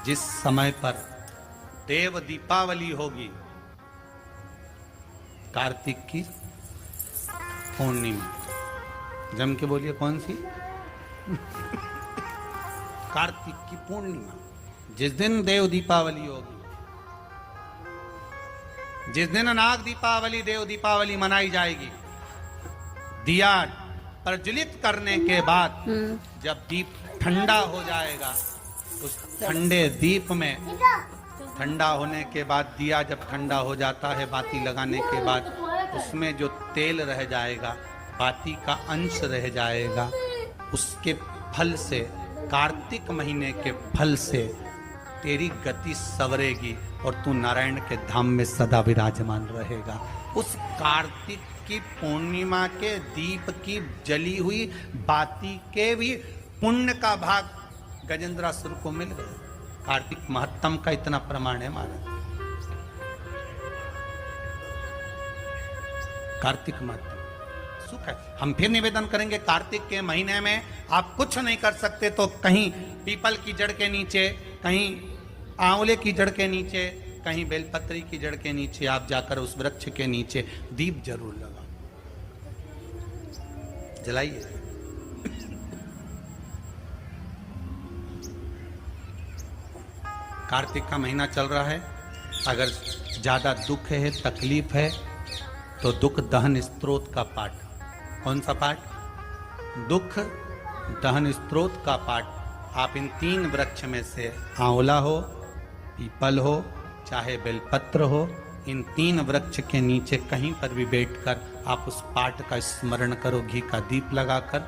जिस समय पर देव दीपावली होगी, कार्तिक की पूर्णिमा, जम के बोलिए कौन सी? कार्तिक की पूर्णिमा, जिस दिन देव दीपावली होगी, जिस दिन नाग दीपावली देव दीपावली मनाई जाएगी, दिया प्रज्वलित करने के बाद जब दीप ठंडा हो जाएगा, उस ठंडे दीप में, ठंडा होने के बाद दिया जब ठंडा हो जाता है, बाती लगाने के बाद उसमें जो तेल रह जाएगा, बाती का अंश रह जाएगा, उसके फल से, कार्तिक महीने के फल से तेरी गति सवरेगी और तू नारायण के धाम में सदा विराजमान रहेगा। उस कार्तिक की पूर्णिमा के दीप की जली हुई बाती के भी पुण्य का भाग गजेंद्रासुर को मिल गया। कार्तिक महत्तम का इतना प्रमाण है महाराज। कार्तिक महत्तम सुख है। हम फिर निवेदन करेंगे, कार्तिक के महीने में आप कुछ नहीं कर सकते तो कहीं पीपल की जड़ के नीचे, कहीं आंवले की जड़ के नीचे, कहीं बेलपत्री की जड़ के नीचे आप जाकर उस वृक्ष के नीचे दीप जरूर लगाओ, जलाइए। कार्तिक का महीना चल रहा है, अगर ज्यादा दुख है, तकलीफ है, तो दुख दहन स्त्रोत का पाठ। कौन सा पाठ? दुख दहन स्त्रोत का पाठ आप इन 3 वृक्ष में से, आंवला हो, पीपल हो, चाहे बेलपत्र हो, इन 3 वृक्ष के नीचे कहीं पर भी बैठकर आप उस पाठ का स्मरण करो, घी का दीप लगाकर।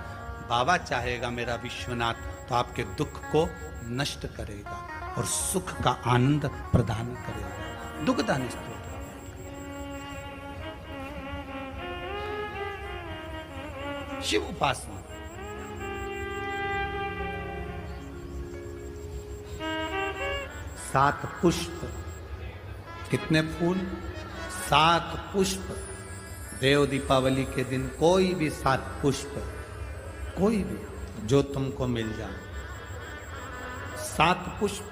बाबा चाहेगा मेरा विश्वनाथ तो आपके दुख को नष्ट करेगा और सुख का आनंद प्रदान करेगा। दुख दान स्तोत्र। शिव उपासना। सात पुष्प, कितने फूल? 7 पुष्प। देव दीपावली के दिन कोई भी 7 पुष्प, कोई भी जो तुमको मिल जाए, 7 पुष्प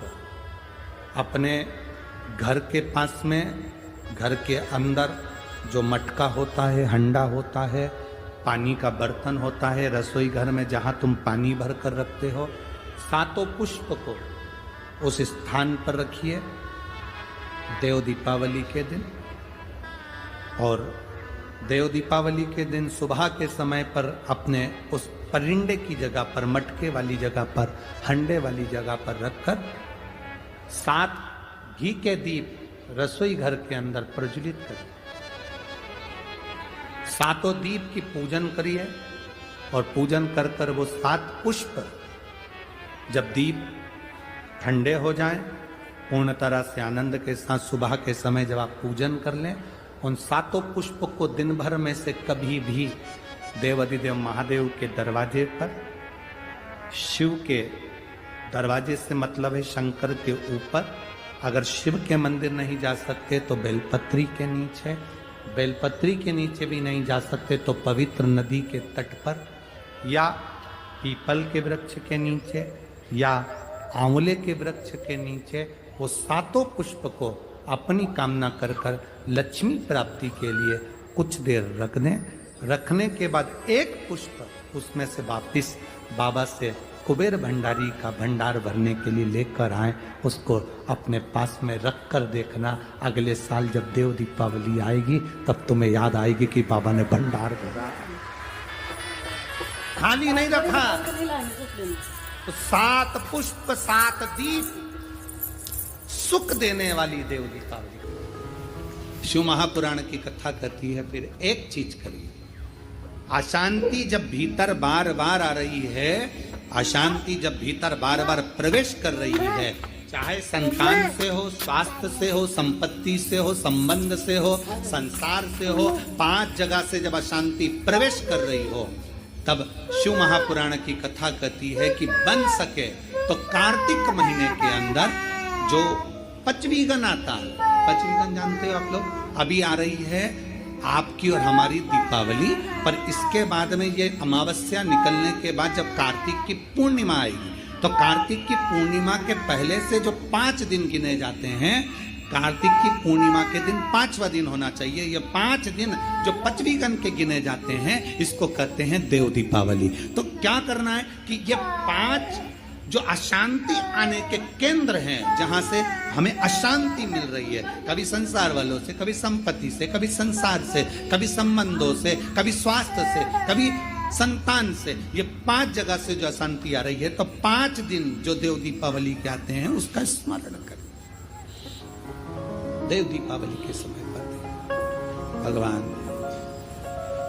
अपने घर के पास में, घर के अंदर जो मटका होता है, हंडा होता है, पानी का बर्तन होता है, रसोई घर में जहां तुम पानी भर कर रखते हो, 7 पुष्प को उस स्थान पर रखिए देव दीपावली के दिन। और देव दीपावली के दिन सुबह के समय पर अपने उस परिंडे की जगह पर, मटके वाली जगह पर, हंडे वाली जगह पर रखकर 7 घी के दीप रसोई घर के अंदर प्रज्वलित करिए। 7 दीप की पूजन करिए और पूजन कर कर वो 7 पुष्प जब दीप ठंडे हो जाएं, पूर्ण तरह से आनंद के साथ सुबह के समय जब आप पूजन कर लें, उन 7 पुष्प को दिन भर में से कभी भी देवाधिदेव महादेव के दरवाजे पर, शिव के दरवाजे से मतलब है शंकर के ऊपर, अगर शिव के मंदिर नहीं जा सकते तो बेलपत्री के नीचे, बेलपत्री के नीचे भी नहीं जा सकते तो पवित्र नदी के तट पर, या पीपल के वृक्ष के नीचे, या आंवले के वृक्ष के नीचे, वो 7 पुष्प को अपनी कामना कर कर लक्ष्मी प्राप्ति के लिए कुछ देर रख दें। रखने के बाद 1 पुष्प उसमें से वापिस बाबा से कुबेर भंडारी का भंडार भरने के लिए लेकर आए, उसको अपने पास में रख कर देखना, अगले साल जब देव दीपावली आएगी तब तुम्हें याद आएगी कि बाबा ने भंडार भरा, खाली नहीं रखा। तो 7 पुष्प 7 दीप सुख देने वाली देव दीपावली। शिव महापुराण की कथा कहती है, फिर एक चीज करिए, अशांति जब भीतर बार बार आ रही है, अशांति जब भीतर बार बार प्रवेश कर रही है, चाहे संतान से हो, स्वास्थ्य से हो, संपत्ति से हो, संबंध से हो, संसार से हो, 5 जगह से जब अशांति प्रवेश कर रही हो, तब शिव महापुराण की कथा कहती है कि बन सके तो कार्तिक महीने के अंदर जो पचवीगन आता है, पचवीगन जानते हो आप लोग, अभी आ रही है आपकी और हमारी दीपावली, पर इसके बाद में ये अमावस्या निकलने के बाद जब कार्तिक की पूर्णिमा आएगी, तो कार्तिक की पूर्णिमा के पहले से जो 5 दिन गिने जाते हैं, कार्तिक की पूर्णिमा के दिन 5वां दिन होना चाहिए। ये 5 दिन जो 5वीं गण के गिने जाते हैं, इसको कहते हैं देव दीपावली। तो क्या करना है कि ये 5 जो अशांति आने के केंद्र हैं, जहां से हमें अशांति मिल रही है, कभी संसार वालों से, कभी संपत्ति से, कभी संसार से, कभी संबंधों से, कभी स्वास्थ्य से, कभी संतान से, ये 5 जगह से जो अशांति आ रही है, तो 5 दिन जो देव दीपावली के आते हैं उसका स्मरण करें। देव दीपावली के समय पर भगवान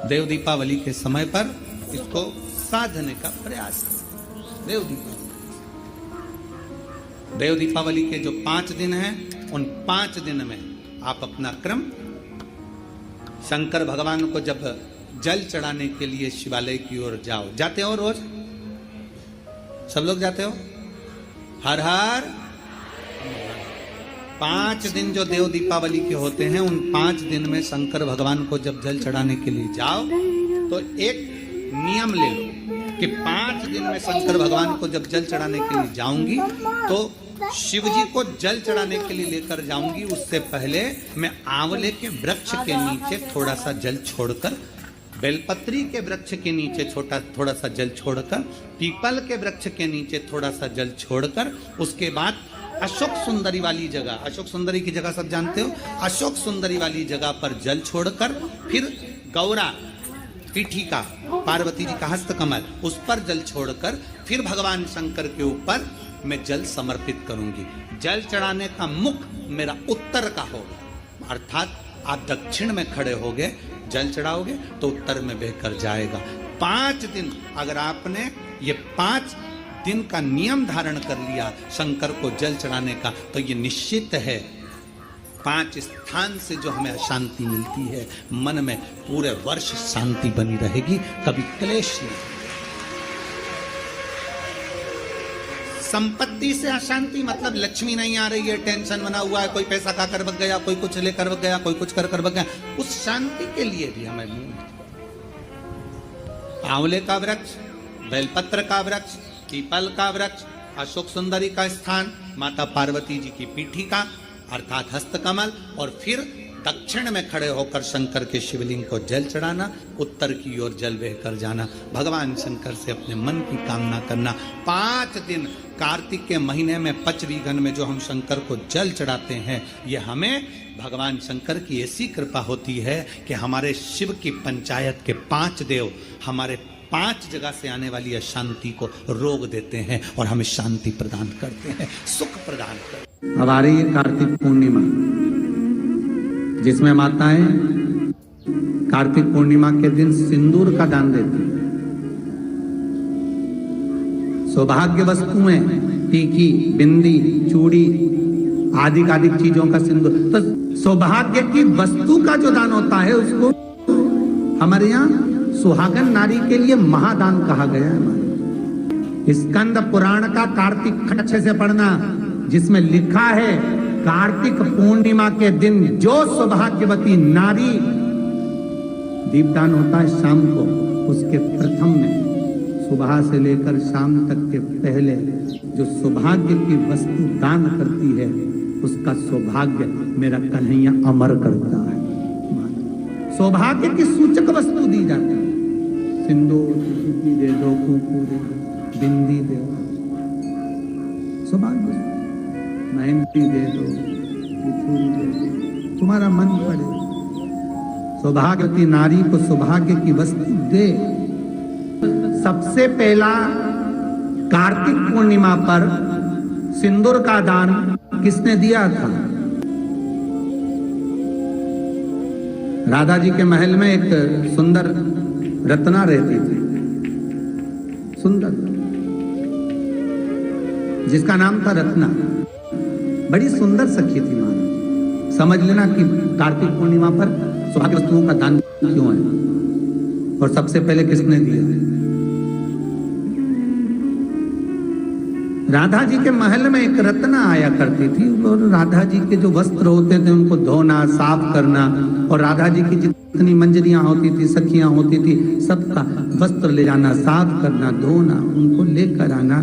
देव दीपावली के समय पर इसको साधने का प्रयास करें। देव दीपावली के जो 5 दिन हैं, उन 5 दिन में आप अपना क्रम, शंकर भगवान को जब जल चढ़ाने के लिए शिवालय की ओर जाओ, जाते हो रोज? सब लोग जाते हो? हर हर 5 दिन जो देव दीपावली के होते हैं, उन 5 दिन में शंकर भगवान को जब जल चढ़ाने के लिए जाओ, तो एक नियम ले लो कि 5 दिन में शंकर भगवान को जब जल चढ़ाने के लिए जाऊंगी, तो शिव जी को जल चढ़ाने के लिए लेकर जाऊंगी, उससे पहले मैं आंवले के वृक्ष के नीचे थोड़ा सा जल छोड़कर, बेलपत्री के वृक्ष के नीचे थोड़ा सा जल छोड़कर, पीपल के वृक्ष के नीचे थोड़ा सा जल छोड़कर, उसके बाद अशोक सुंदरी वाली जगह, अशोक सुंदरी की जगह सब जानते हो, अशोक सुंदरी वाली जगह पर जल छोड़कर, फिर गौरा पीठिका, पार्वती जी का हस्तकमल, उस पर जल छोड़कर, फिर भगवान शंकर के ऊपर मैं जल समर्पित करूंगी। जल चढ़ाने का मुख मेरा उत्तर का होगा, अर्थात आप दक्षिण में खड़े होगे, जल चढ़ाओगे तो उत्तर में बहकर जाएगा। 5 दिन अगर आपने ये 5 दिन का नियम धारण कर लिया शंकर को जल चढ़ाने का, तो ये निश्चित है 5 स्थान से जो हमें अशांति मिलती है, मन में पूरे वर्ष शांति बनी रहेगी, कभी क्लेश नहीं। संपत्ति से अशांति मतलब लक्ष्मी नहीं आ रही है, टेंशन बना हुआ है, कोई पैसा खाकर बग गया, कोई कुछ लेकर बग गया, कोई कुछ कर बग गया, उस शांति के लिए भी हमें आंवले का वृक्ष, बेलपत्र का वृक्ष, पीपल का वृक्ष, अशोक सुंदरी का स्थान, माता पार्वती जी की पीठिका अर्थात हस्तकमल, और फिर दक्षिण में खड़े होकर शंकर के शिवलिंग को जल चढ़ाना, उत्तर की ओर जल बहकर जाना, भगवान शंकर से अपने मन की कामना करना। 5 दिन कार्तिक के महीने में 5वीं गण में जो हम शंकर को जल चढ़ाते हैं, ये हमें भगवान शंकर की ऐसी कृपा होती है कि हमारे शिव की पंचायत के 5 देव हमारे 5 जगह से आने वाली अशांति को रोक देते हैं और हमें शांति प्रदान करते हैं, सुख प्रदान करते हैं। अब आ रही है कार्तिक पूर्णिमा, जिसमें माताएं कार्तिक पूर्णिमा के दिन सिंदूर का दान देती हैं। सौभाग्य वस्तुएं, टीकी, बिंदी, चूड़ी आदि चीजों का सिंदूर, तो सौभाग्य की वस्तु का जो दान होता है उसको हमारे यहाँ सुहागन नारी के लिए महादान कहा गया है। स्कंद पुराण का कार्तिक अच्छे से पढ़ना, जिसमें लिखा है कार्तिक पूर्णिमा के दिन जो सौभाग्यवती नारी, दीपदान होता है शाम को, उसके प्रथम में सुबह से लेकर शाम तक के पहले जो सौभाग्य की वस्तु दान करती है, उसका सौभाग्य मेरा कन्हैया अमर करता है। सौभाग्य की सूचक वस्तु दी जाती है, सिंदूर दे दो, कुंकू दे दो, बिंदी दे दो, सौभाग्य, मेहंदी दे दो, चूड़ी दे दो, तुम्हारा मन पड़े। सौभाग्यवती नारी को सौभाग्य की वस्तु दे। सबसे पहला कार्तिक पूर्णिमा पर सिंदूर का दान किसने दिया था? राधा जी के महल में एक सुंदर रत्ना रहती थी, सुंदर, जिसका नाम था रत्ना। बड़ी सुंदर सखी थी महाराज। समझ लेना कि कार्तिक पूर्णिमा पर सौभाग्य वस्तुओं का दान क्यों है और सबसे पहले किसने दिया। राधा जी के महल में एक रत्ना आया करती थी और राधा जी के जो वस्त्र होते थे उनको धोना, साफ करना, और राधा जी की जितनी मंजरियां होती थी, सखियां होती थी, सबका वस्त्र ले जाना, साफ करना, धोना, उनको लेकर आना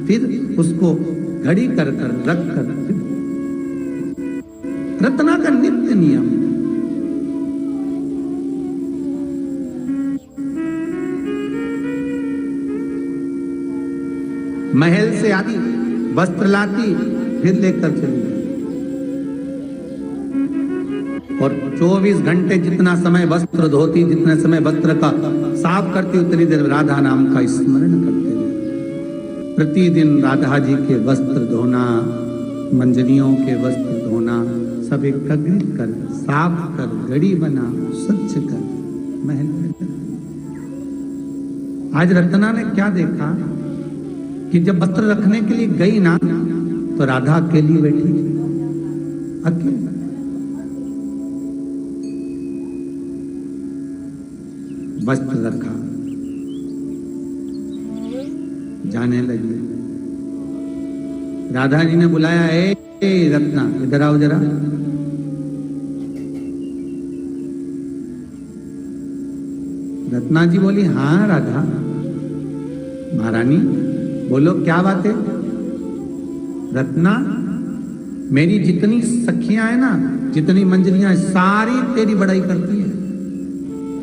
फिर उसको घड़ी कर रख कर रत्ना का नित्य नियम। महल से आती, वस्त्र लाती, फिर लेकर चली गई। और 24 घंटे जितना समय वस्त्र धोती, जितने समय वस्त्र का साफ करती, उतनी देर राधा नाम का स्मरण करते रहे। प्रतिदिन राधा जी के वस्त्र धोना, मंजरियों के वस्त्र धोना, सब एकत्रित कर, साफ कर, घड़ी बना, स्वच्छ कर, महल में कर। आज रत्ना ने क्या देखा कि जब वस्त्र रखने के लिए गई ना, तो राधा अकेली बैठी, अकेली। वस्त्र रखा, जाने लगी। राधा जी ने बुलाया, ए रत्ना इधर आओ जरा। रत्ना जी बोली, हाँ राधा। महारानी बोलो क्या बात है। रत्ना, मेरी जितनी सखियां है ना, जितनी मंजरियां है, सारी तेरी बड़ाई करती है।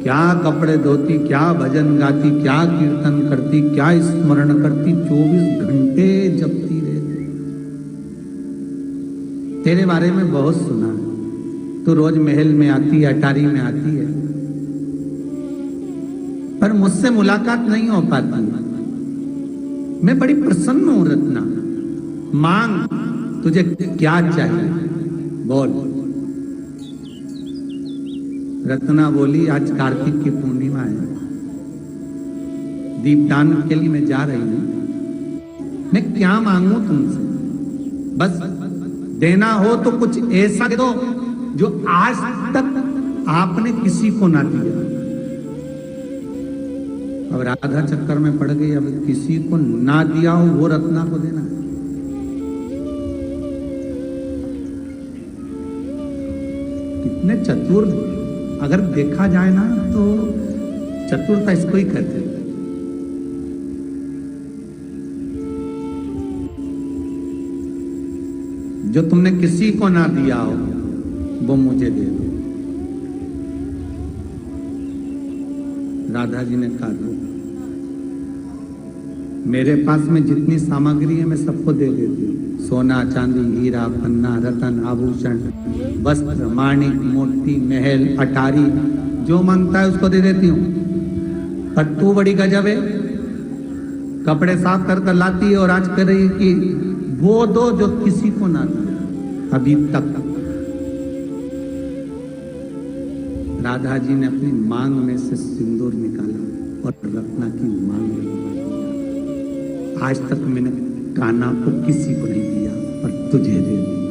क्या कपड़े धोती, क्या भजन गाती, क्या कीर्तन करती, क्या स्मरण करती, 24 घंटे जपती रहती। तेरे बारे में बहुत सुना है, तू रोज महल में आती है, अटारी में आती है, पर मुझसे मुलाकात नहीं हो पाती। मैं बड़ी प्रसन्न हूं रत्ना, मांग, तुझे क्या चाहिए बोल। रत्ना बोली, आज कार्तिक की पूर्णिमा है, दीपदान के लिए मैं जा रही हूं। मैं क्या मांगू तुमसे, बस देना हो तो कुछ ऐसा दे दो जो आज तक आपने किसी को ना दिया। अब राधा चक्कर में पड़ गई, अब किसी को ना दिया हो वो रत्ना को देना है। कितने चतुर, अगर देखा जाए ना तो चतुरता इसको ही कहते हैं। जो तुमने किसी को ना दिया हो वो मुझे दे दो। राधा जी ने कहा, मेरे पास में जितनी सामग्री है मैं सबको दे देती हूँ। सोना, चांदी, हीरा, पन्ना, रतन, आभूषण, वस्त्र, माणिक, मोती, महल, अटारी, जो मांगता है उसको दे देती हूँ। पर तू बड़ी गजब है, कपड़े साफ कर कर लाती है और आज कह रही है कि वो दो जो किसी को ना दिया अभी तक। राधा जी ने अपनी मांग में से सिंदूर निकाला और रत्ना की मांग में लगा दिया। आज तक मैंने कान्हा को किसी को नहीं दिया, पर तुझे दे दिया।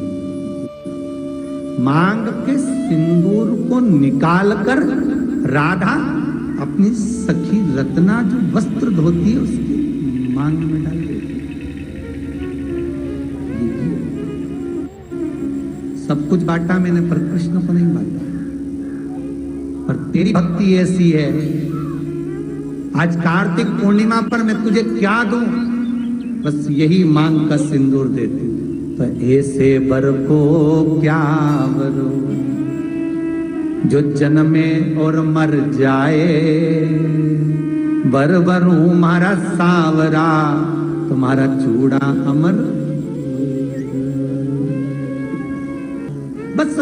मांग के सिंदूर को निकालकर राधा अपनी सखी रत्ना जो वस्त्र धोती है उसकी मांग में डाल देती। सब कुछ बांटा मैंने, पर कृष्ण को नहीं बांटा। पर तेरी भक्ति ऐसी है, आज कार्तिक पूर्णिमा पर मैं तुझे क्या दूं, बस यही मांग का सिंदूर देती। तो ऐसे बर को क्या बरो जो जन्मे और मर जाए, बर बरूं मारा सांवरा तुम्हारा चूड़ा अमर। बस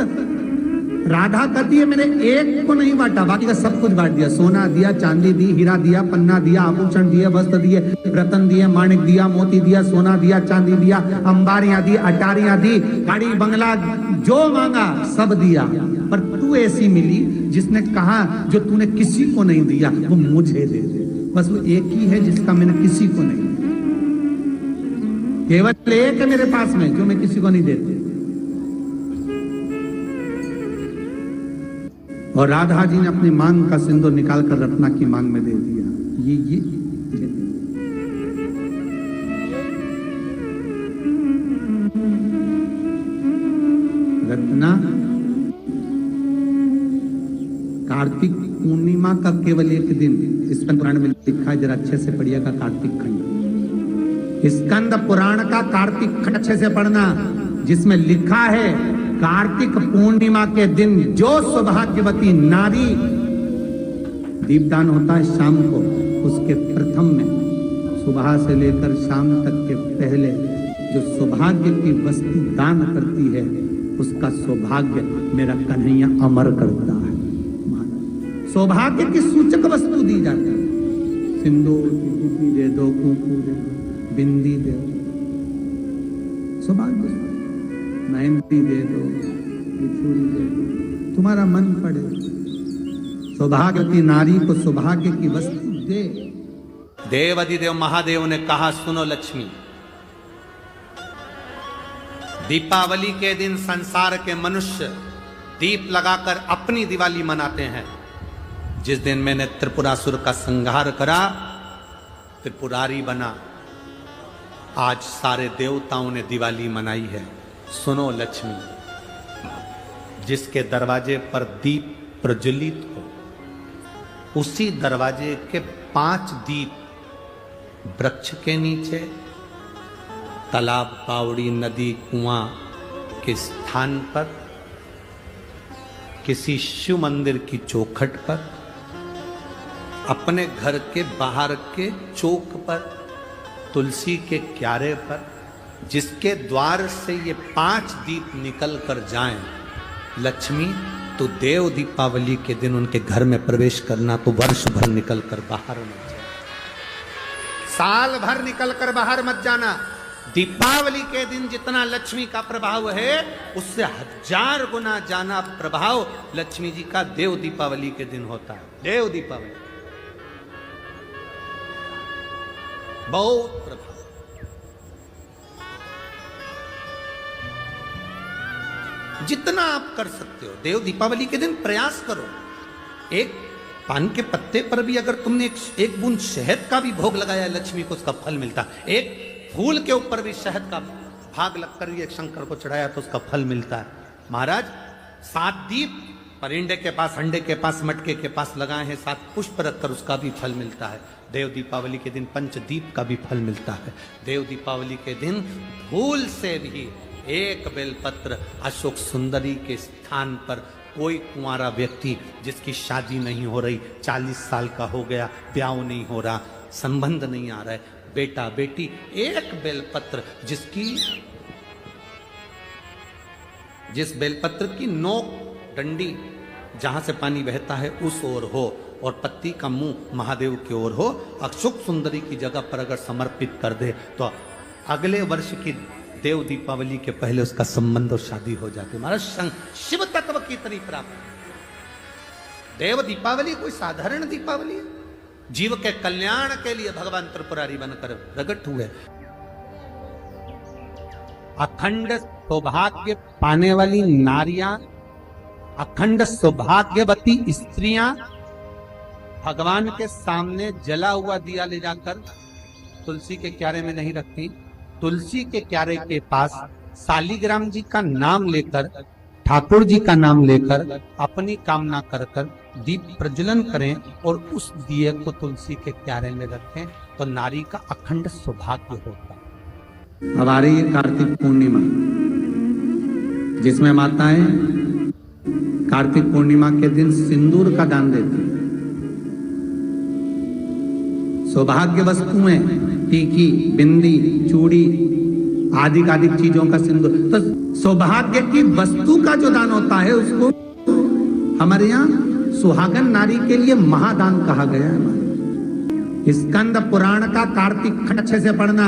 राधा कहती है मैंने एक को नहीं बांटा, बाकी का सब कुछ बांट दिया। सोना दिया, चांदी दी, हीरा दिया, पन्ना दिया, आभूषण दिए, वस्त्र दिए, रतन दिए, माणिक दिया, मोती दिया, सोना दिया, चांदी दिया, अंबारियां दी, अटारियां दी, गाड़ी बंगला जो मांगा सब दिया। पर तू ऐसी मिली जिसने कहा जो तूने किसी को नहीं दिया वो मुझे दे दे। बस वो एक ही है जिसका मैंने किसी को नहीं दिया, केवल एक है मेरे पास में जो मैं किसी को नहीं देती। और राधा जी ने अपनी मांग का सिंदूर निकालकर रत्ना की मांग में दे दिया। ये रत्ना, कार्तिक पूर्णिमा का केवल एक दिन, इस पुराण में लिखा है, जरा अच्छे से पढ़िएगा कार्तिक खंड। स्कंद पुराण का कार्तिक खंड अच्छे से पढ़ना, जिसमें लिखा है कार्तिक पूर्णिमा के दिन जो सौभाग्यवती नारी, दीपदान होता है शाम को, उसके प्रथम में सुबह से लेकर शाम तक के पहले जो सौभाग्य की वस्तु दान करती है, उसका सौभाग्य मेरा कन्हैया अमर करता है। सौभाग्य की सूचक वस्तु दी जाती है, सिंदूर दे दो, कुंकू दे दो, बिंदी दे दो, सौभाग्य, मेहंदी दे दो, बिछुड़ी दे दो, तुम्हारा मन पड़े। सौभाग्यवती नारी को सौभाग्य की वस्तु दे। देवाधिदेव महादेव ने कहा, सुनो लक्ष्मी, दीपावली के दिन संसार के मनुष्य दीप लगाकर अपनी दिवाली मनाते हैं। जिस दिन मैंने त्रिपुरासुर का संहार करा, त्रिपुरारी बना, आज सारे देवताओं ने दिवाली मनाई है। सुनो लक्ष्मी, जिसके दरवाजे पर दीप प्रज्वलित हो, उसी दरवाजे के 5 दीप वृक्ष के नीचे, तालाब, बावड़ी, नदी, कुआं के स्थान पर, किसी शिव मंदिर की चौखट पर, अपने घर के बाहर के चौक पर, तुलसी के क्यारे पर, जिसके द्वार से ये 5 दीप निकल कर जाएं, लक्ष्मी तो देव दीपावली के दिन उनके घर में प्रवेश करना, तो वर्ष भर निकल कर बाहर मत जाना, साल भर निकल कर बाहर मत जाना। दीपावली के दिन जितना लक्ष्मी का प्रभाव है, उससे 1000 गुना जाना प्रभाव लक्ष्मी जी का देव दीपावली के दिन होता है। देव दीपावली बहुत प्रभाव। जितना आप कर सकते हो देव दीपावली के दिन प्रयास करो। एक पान के पत्ते पर भी अगर तुमने एक बूंद शहद का भी भोग लगाया लक्ष्मी को, उसका फल मिलता है। एक फूल के ऊपर भी शहद का भाग लगकर ये शंकर को चढ़ाया तो उसका फल मिलता है। महाराज 7 दीप परिंदे के पास, अंडे के पास, मटके के पास लगाए हैं, 7 पुष्प रखकर उसका भी फल मिलता है। देव दीपावली के दिन पंचदीप का भी फल मिलता है। देव दीपावली के दिन भूल से भी एक बेलपत्र अशोक सुंदरी के स्थान पर कोई कुंवारा व्यक्ति जिसकी शादी नहीं हो रही, 40 साल का हो गया, ब्याह नहीं हो रहा, संबंध नहीं आ रहा है, बेटा बेटी, एक बेलपत्र जिस बेलपत्र की नोक डंडी जहां से पानी बहता है उस ओर हो और पत्ती का मुंह महादेव की ओर हो, अशोक सुंदरी की जगह पर अगर समर्पित कर दे तो अगले वर्ष की देव दीपावली के पहले उसका संबंध और शादी हो जाती है। महाराज शिव तत्व की तरह प्राप्त। देव दीपावली कोई साधारण दीपावली है, जीव के कल्याण के लिए भगवान त्रिपुरारी बनकर प्रकट हुए। अखंड सौभाग्य पाने वाली नारियां, अखंड सौभाग्यवती स्त्रियां भगवान के सामने जला हुआ दिया ले जाकर तुलसी के क्यारे में नहीं रखती। तुलसी के क्यारे के पास शालिग्राम जी का नाम लेकर, ठाकुर जी का नाम लेकर अपनी कामना कर कर दीप प्रज्वलन करें और उस दिए को तुलसी के क्यारे में रखें तो नारी का अखंड सौभाग्य होता है। अब आ रही है कार्तिक पूर्णिमा, जिसमें माताएं कार्तिक पूर्णिमा के दिन सिंदूर का दान देती हैं। सौभाग्य वस्तुएं, टीकी, बिंदी, चूड़ी, आदि चीजों का सिंदूर, तो सौभाग्य की वस्तु का जो दान होता है उसको हमारे यहाँ सुहागन नारी के लिए महादान कहा गया है। स्कंद पुराण का कार्तिक खंड अच्छे से पढ़ना,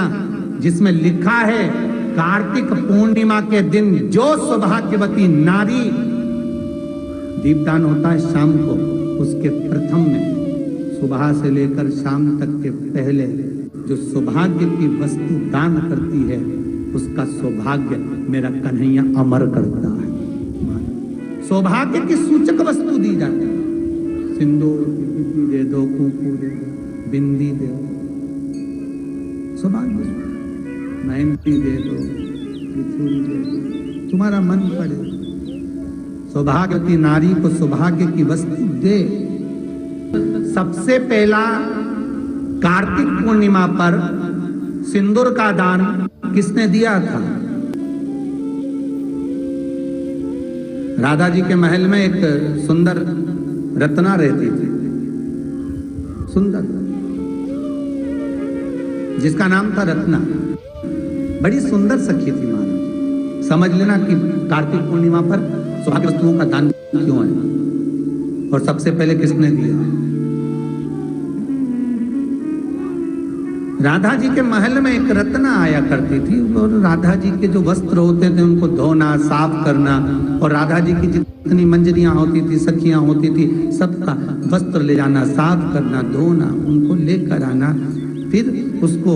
जिसमें लिखा है कार्तिक पूर्णिमा के दिन जो सौभाग्यवती नारी, दीपदान होता है शाम को, उसके प्रथम में सुबह से लेकर शाम तक के पहले जो सौभाग्य की वस्तु दान करती है, उसका सौभाग्य मेरा कन्हैया अमर करता है। सौभाग्य की सूचक वस्तु दी जाती है, सिंदूर दे दो, कुंकू दे दो, बिंदी दे दो, सौभाग्य, मेहंदी दे दो, बिछुड़ी दे दो, तुम्हारा मन पड़े। सौभाग्यवती नारी को सौभाग्य की वस्तु दे। सबसे पहला कार्तिक पूर्णिमा पर सिंदूर का दान किसने दिया था? राधा जी के महल में एक सुंदर रत्ना रहती थी, सुंदर, जिसका नाम था रत्ना। बड़ी सुंदर सखी थी महाराज। समझ लेना कि कार्तिक पूर्णिमा पर सौभाग्य वस्तुओं का दान क्यों है और सबसे पहले किसने दिया। राधा जी के महल में एक रत्ना आया करती थी और राधा जी के जो वस्त्र होते थे उनको धोना, साफ करना, और राधा जी की जितनी मंजरियां होती थी, सखियां होती थी, सबका वस्त्र ले जाना, साफ करना, धोना, उनको लेकर आना, फिर उसको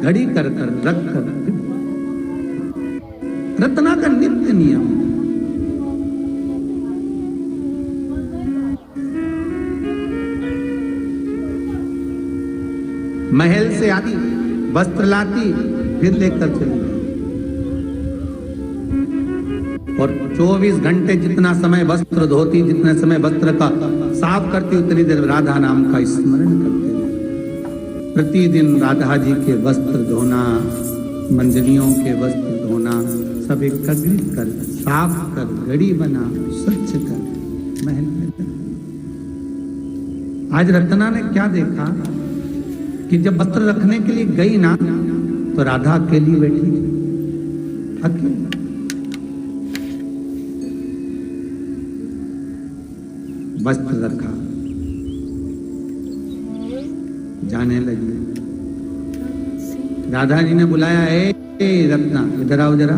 घड़ी कर रख कर, रत्ना का नित्य नियम। महल से आती, वस्त्र लाती, फिर लेकर चली, और 24 घंटे जितना समय वस्त्र धोती, जितने समय वस्त्र का साफ करती, उतनी देर राधा नाम का स्मरण करते रहे। प्रतिदिन राधा जी के वस्त्र धोना, मंजरियों के वस्त्र धोना, सब एकत्रित कर, साफ कर, घड़ी बना, स्वच्छ कर, महल में कर। आज रत्ना ने क्या देखा कि जब वस्त्र रखने के लिए गई ना, तो राधा अकेली बैठी थी, अकेली। वस्त्र रखा, जाने लगी। राधा जी ने बुलाया, ए रत्ना इधर आओ जरा।